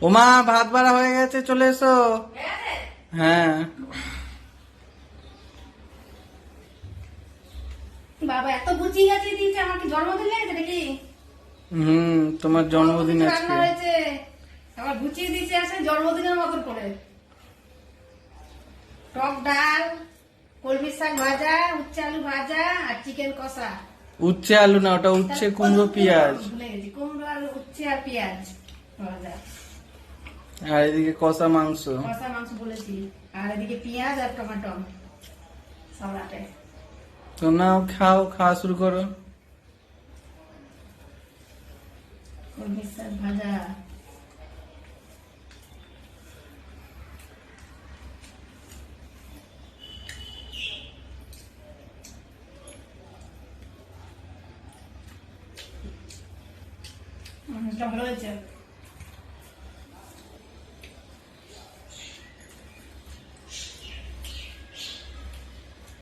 ওমা ভাত বাড়া হয়ে গেছে, চলে এসো। হ্যাঁ বাবা এত গুচি গাছি দিয়েছে, আমার কি জন্মদিন লেগেছে নাকি? তোমার জন্মদিন রান্না আজকে। হয়েছে, আবার গুছিয়ে দিয়েছে আছে জন্মদিনের মতন করে। টক ডাল, কলমি শাক ভাজা, উচ্ছে আলু ভাজা আর চিকেন কষা। উচ্ছে আলু না, ওটা উচ্ছে কুমড়ো পেঁয়াজ। ভুলে গেছি, কুমড়ো আলু উচ্ছে আর পেঁয়াজ ভাজা। আর এদিকে কষা মাংস। কষা মাংস বলেছি, আর এদিকে পেঁয়াজ আর টমেটো সালাটে। তো নাও, খাও, খাওয়া শুরু করো। কলমি শাক ভাজা। ভালো হয়েছে।